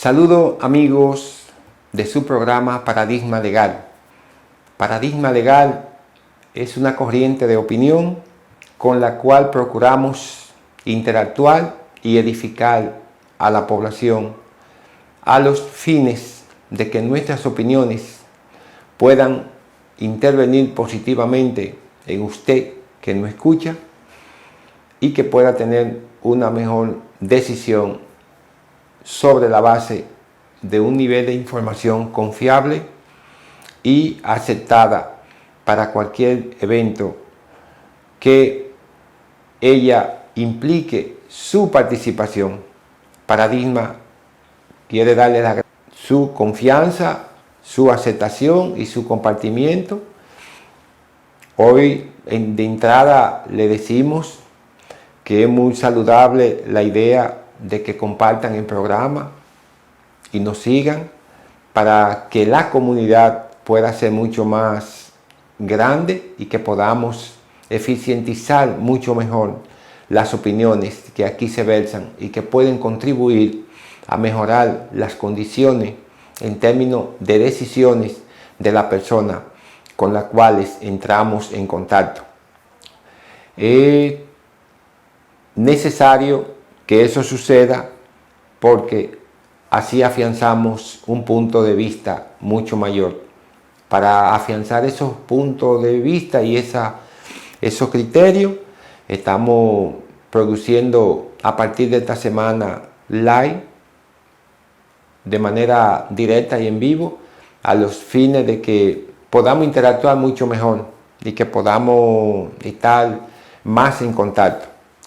Saludo amigos de su programa Paradigma Legal. Paradigma Legal es una corriente de opinión con la cual procuramos interactuar y edificar a la población a los fines de que nuestras opiniones puedan intervenir positivamente en usted que nos escucha y que pueda tener una mejor decisión sobre la base de un nivel de información confiable y aceptada para cualquier evento que ella implique su participación. Paradigma quiere darle su confianza, su aceptación y su compartimiento. Hoy de entrada le decimos que es muy saludable la idea de que compartan el programa y nos sigan para que la comunidad pueda ser mucho más grande y que podamos eficientizar mucho mejor las opiniones que aquí se versan y que pueden contribuir a mejorar las condiciones en términos de decisiones de la persona con las cuales entramos en contacto. Es necesario que eso suceda porque así afianzamos un punto de vista mucho mayor. Para afianzar esos puntos de vista y esos criterios, estamos produciendo a partir de esta semana live de manera directa y en vivo a los fines de que podamos interactuar mucho mejor y que podamos estar más en contacto,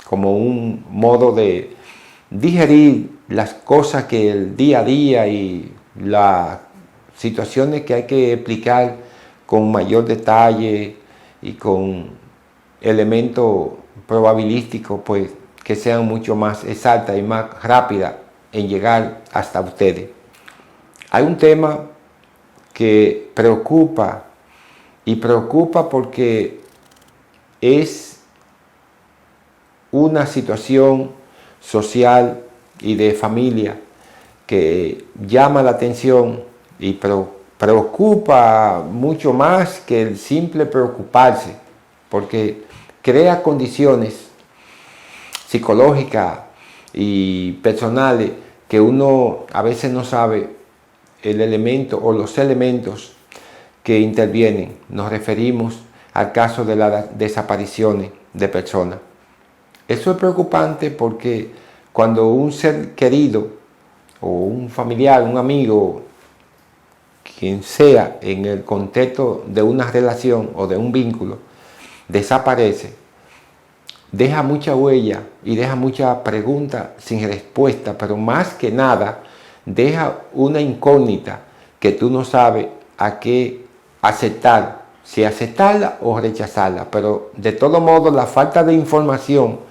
como un modo de digerir las cosas que el día a día y las situaciones que hay que explicar con mayor detalle y con elementos probabilísticos, pues que sean mucho más exactas y más rápidas en llegar hasta ustedes. Hay un tema que preocupa porque es una situación social y de familia que llama la atención y preocupa mucho más que el simple preocuparse, porque crea condiciones psicológicas y personales que uno a veces no sabe el elemento o los elementos que intervienen. Nos referimos al caso de las desapariciones de personas. Eso es preocupante porque cuando un ser querido o un familiar, un amigo, quien sea en el contexto de una relación o de un vínculo, desaparece, deja mucha huella y deja mucha pregunta sin respuesta, pero más que nada deja una incógnita que tú no sabes a qué aceptar, si aceptarla o rechazarla. Pero de todo modo la falta de información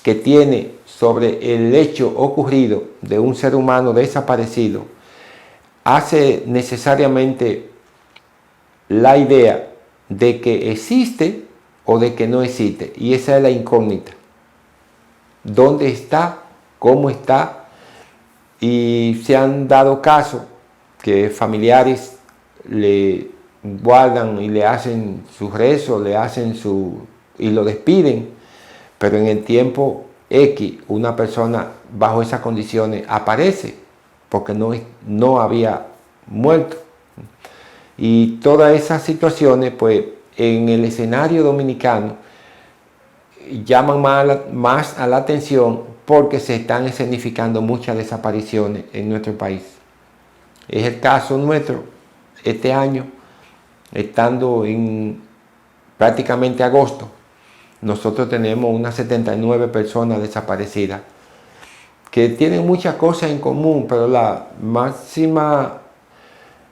que tiene sobre el hecho ocurrido de un ser humano desaparecido hace necesariamente la idea de que existe o de que no existe, y esa es la incógnita. ¿Dónde está? ¿Cómo está? Y se han dado casos que familiares le guardan y le hacen su rezo, y lo despiden, pero en el tiempo X una persona bajo esas condiciones aparece porque no había muerto. Y todas esas situaciones, pues en el escenario dominicano llaman más a la atención porque se están escenificando muchas desapariciones en nuestro país. Es el caso nuestro este año, estando en prácticamente agosto. Nosotros tenemos unas 79 personas desaparecidas que tienen muchas cosas en común, pero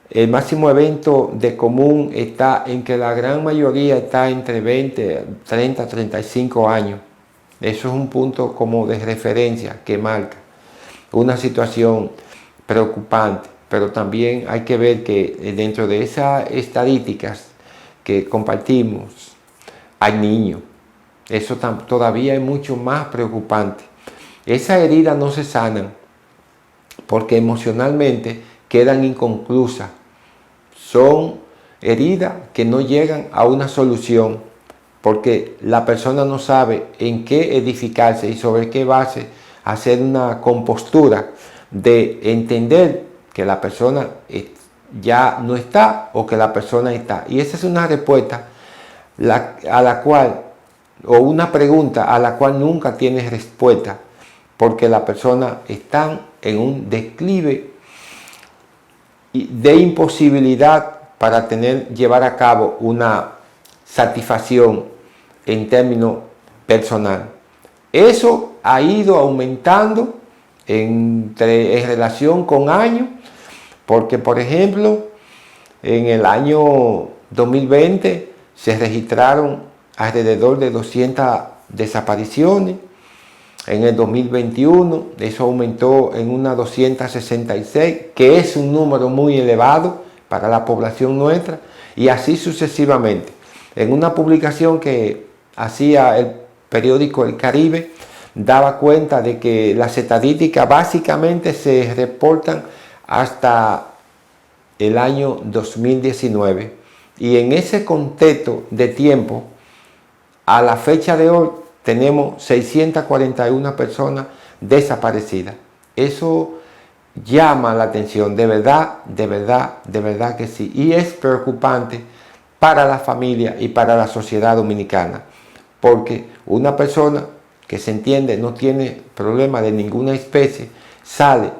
el máximo evento de común está en que la gran mayoría está entre 20, 30, 35 años. Eso es un punto como de referencia que marca una situación preocupante, pero también hay que ver que dentro de esas estadísticas que compartimos hay niños. Eso todavía es mucho más preocupante. Esas heridas no se sanan porque emocionalmente quedan inconclusas. Son heridas que no llegan a una solución, porque la persona no sabe en qué edificarse y sobre qué base hacer una compostura de entender que la persona ya no está o que la persona está. Y esa es una respuesta a la cual, o una pregunta a la cual nunca tienes respuesta, porque la persona está en un declive de imposibilidad para llevar a cabo una satisfacción en términos personal. Eso ha ido aumentando en relación con años, porque por ejemplo en el año 2020 se registraron alrededor de 200 desapariciones. En el 2021 eso aumentó en unas 266, que es un número muy elevado para la población nuestra, y así sucesivamente. En una publicación que hacía el periódico El Caribe, daba cuenta de que las estadísticas básicamente se reportan hasta el año 2019. Y en ese contexto de tiempo, a la fecha de hoy, tenemos 641 personas desaparecidas. Eso llama la atención, de verdad, de verdad, de verdad que sí. Y es preocupante para la familia y para la sociedad dominicana, porque una persona que se entiende no tiene problema de ninguna especie, sale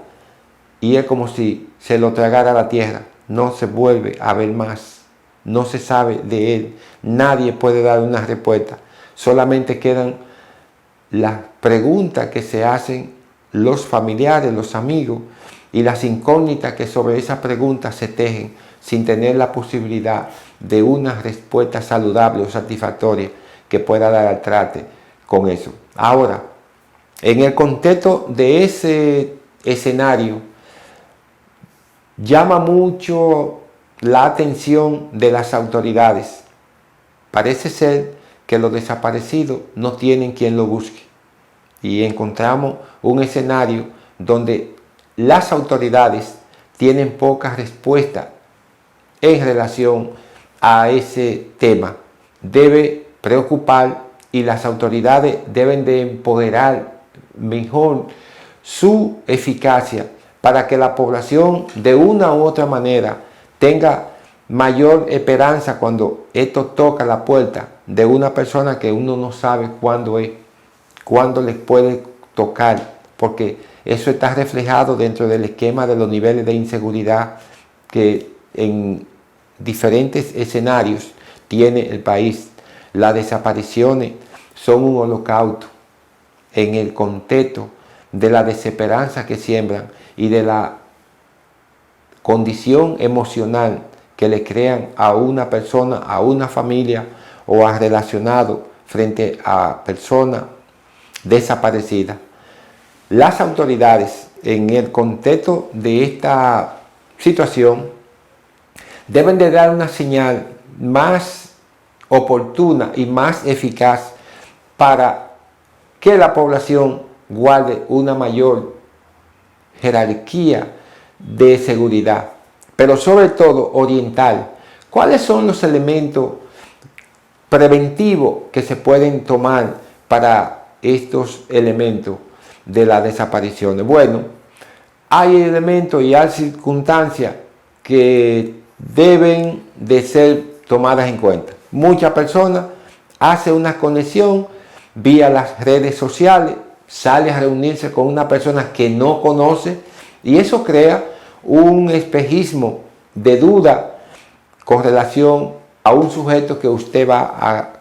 y es como si se lo tragara la tierra, no se vuelve a ver más, no se sabe de él, nadie puede dar una respuesta. Solamente quedan las preguntas que se hacen los familiares, los amigos, y las incógnitas que sobre esas preguntas se tejen sin tener la posibilidad de una respuesta saludable o satisfactoria que pueda dar al trate con eso. Ahora, en el contexto de ese escenario, llama mucho la atención de las autoridades. Parece ser que los desaparecidos no tienen quien lo busque. Y encontramos un escenario donde las autoridades tienen poca respuesta en relación a ese tema. Debe preocupar y las autoridades deben de empoderar mejor su eficacia para que la población de una u otra manera tenga mayor esperanza cuando esto toca la puerta de una persona que uno no sabe cuándo es, cuándo les puede tocar, porque eso está reflejado dentro del esquema de los niveles de inseguridad que en diferentes escenarios tiene el país. Las desapariciones son un holocausto en el contexto de la desesperanza que siembran y de la condición emocional que le crean a una persona, a una familia o a relacionados frente a personas desaparecidas. Las autoridades, en el contexto de esta situación, deben de dar una señal más oportuna y más eficaz para que la población guarde una mayor jerarquía de seguridad, pero sobre todo oriental. ¿Cuáles son los elementos preventivos que se pueden tomar para estos elementos de las desapariciones? Bueno, hay elementos y hay circunstancias que deben de ser tomadas en cuenta. Muchas personas hacen una conexión vía las redes sociales, sale a reunirse con una persona que no conoce y eso crea un espejismo de duda con relación a un sujeto que usted va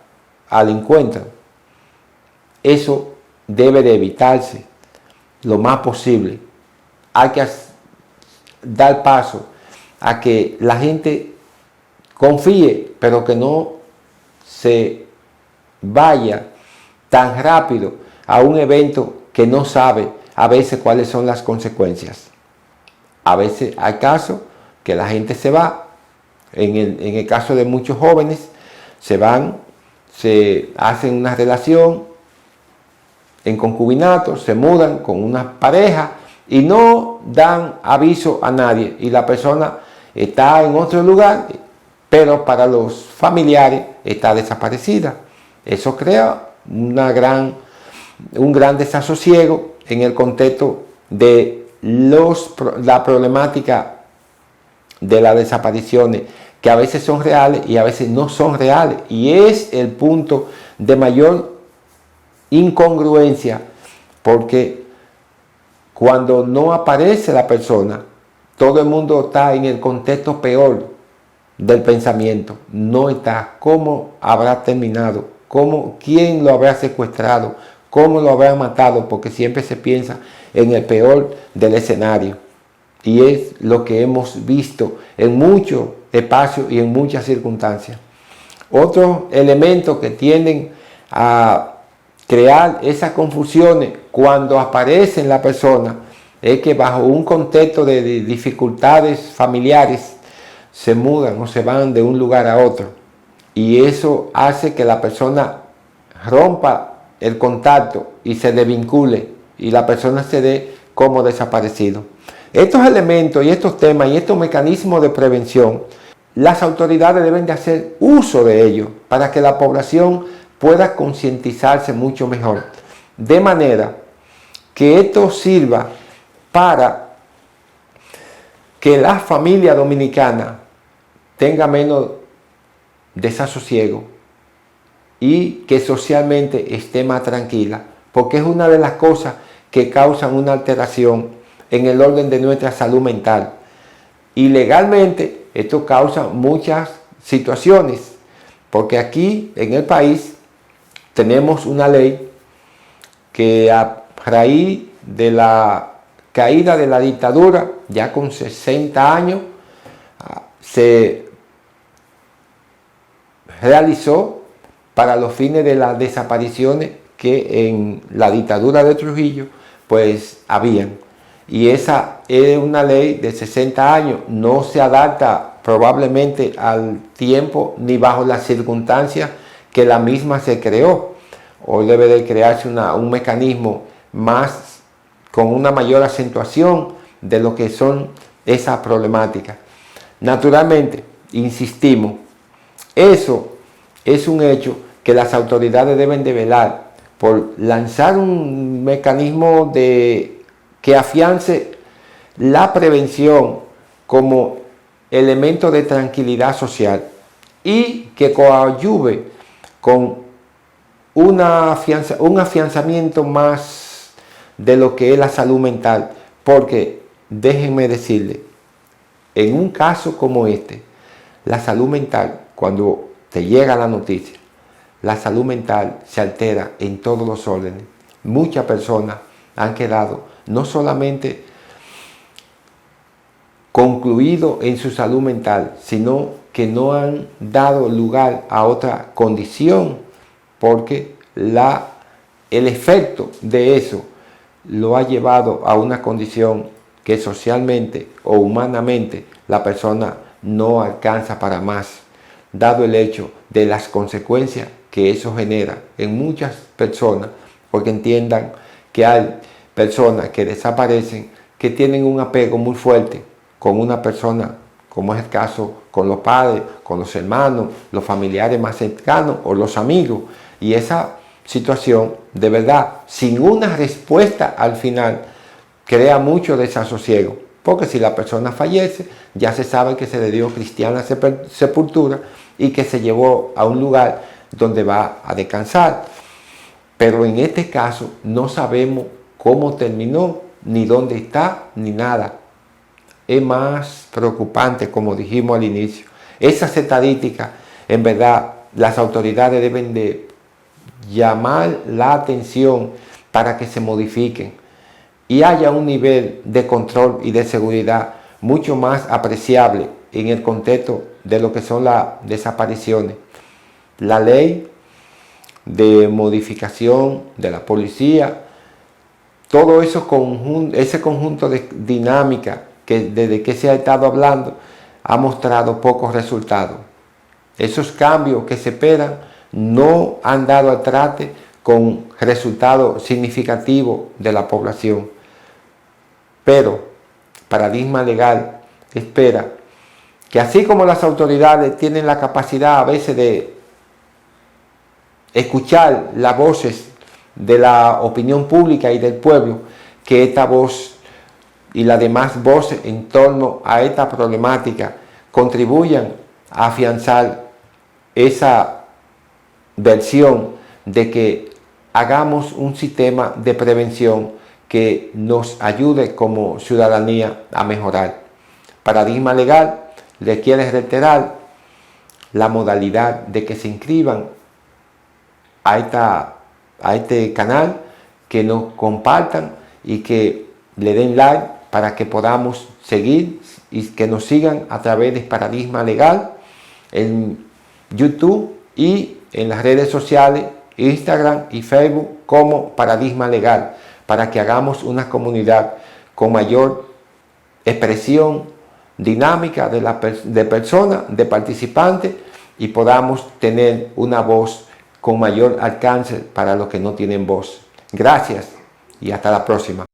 al encuentro. Eso debe de evitarse lo más posible. Hay que dar paso a que la gente confíe, pero que no se vaya tan rápido a un evento que no sabe a veces cuáles son las consecuencias. A veces hay casos que la gente se va, en el caso de muchos jóvenes, se van, se hacen una relación en concubinato, se mudan con una pareja y no dan aviso a nadie y la persona está en otro lugar, pero para los familiares está desaparecida. Eso crea un gran desasosiego en el contexto de la problemática de las desapariciones, que a veces son reales y a veces no son reales, y es el punto de mayor incongruencia, porque cuando no aparece la persona, todo el mundo está en el contexto peor del pensamiento. No está cómo habrá terminado, quién lo habrá secuestrado, cómo lo habrá matado, porque siempre se piensa en el peor del escenario. Y es lo que hemos visto en muchos espacios y en muchas circunstancias. Otros elementos que tienden a crear esas confusiones cuando aparece en la persona es que bajo un contexto de dificultades familiares se mudan o se van de un lugar a otro, y eso hace que la persona rompa el contacto y se desvincule y la persona se dé como desaparecido. Estos elementos y estos temas y estos mecanismos de prevención, las autoridades deben de hacer uso de ellos para que la población pueda concientizarse mucho mejor, de manera que esto sirva para que la familia dominicana tenga menos desasosiego y que socialmente esté más tranquila, porque es una de las cosas que causan una alteración en el orden de nuestra salud mental. Y legalmente esto causa muchas situaciones, porque aquí en el país tenemos una ley que a raíz de la caída de la dictadura, ya con 60 años, se realizó para los fines de las desapariciones que en la dictadura de Trujillo pues habían. Y esa es una ley de 60 años, no se adapta probablemente al tiempo ni bajo las circunstancias que la misma se creó. Hoy debe de crearse un mecanismo más, con una mayor acentuación de lo que son esas problemáticas. Naturalmente, insistimos, eso es un hecho que las autoridades deben de velar por lanzar un mecanismo que afiance la prevención como elemento de tranquilidad social y que coadyuve con un afianzamiento más de lo que es la salud mental, porque déjenme decirle, en un caso como este, la salud mental, cuando te llega la noticia, la salud mental se altera en todos los órdenes. Muchas personas han quedado no solamente concluido en su salud mental, sino que no han dado lugar a otra condición, porque el efecto de eso lo ha llevado a una condición que socialmente o humanamente la persona no alcanza para más, dado el hecho de las consecuencias que eso genera en muchas personas, porque entiendan que hay personas que desaparecen, que tienen un apego muy fuerte con una persona, como es el caso con los padres, con los hermanos, los familiares más cercanos o los amigos, y esa situación, de verdad, sin una respuesta al final, crea mucho desasosiego, porque si la persona fallece, ya se sabe que se le dio cristiana sepultura y que se llevó a un lugar donde va a descansar. Pero en este caso no sabemos cómo terminó, ni dónde está, ni nada. Es más preocupante, como dijimos al inicio. Esas estadísticas, en verdad, las autoridades deben de llamar la atención para que se modifiquen y haya un nivel de control y de seguridad mucho más apreciable en el contexto de lo que son las desapariciones. La ley de modificación de la policía, todo eso ese conjunto de dinámica que desde que se ha estado hablando ha mostrado pocos resultados. Esos cambios que se esperan no han dado al traste con resultados significativos de la población. Pero Paradigma Legal espera que así como las autoridades tienen la capacidad a veces de escuchar las voces de la opinión pública y del pueblo, que esta voz y las demás voces en torno a esta problemática contribuyan a afianzar esa versión de que hagamos un sistema de prevención que nos ayude como ciudadanía a mejorar. Paradigma Legal le quiere reiterar la modalidad de que se inscriban a este canal, que nos compartan y que le den like para que podamos seguir y que nos sigan a través de Paradigma Legal en YouTube y en las redes sociales, Instagram y Facebook como Paradigma Legal, para que hagamos una comunidad con mayor expresión dinámica de personas, de participantes, y podamos tener una voz con mayor alcance para los que no tienen voz. Gracias y hasta la próxima.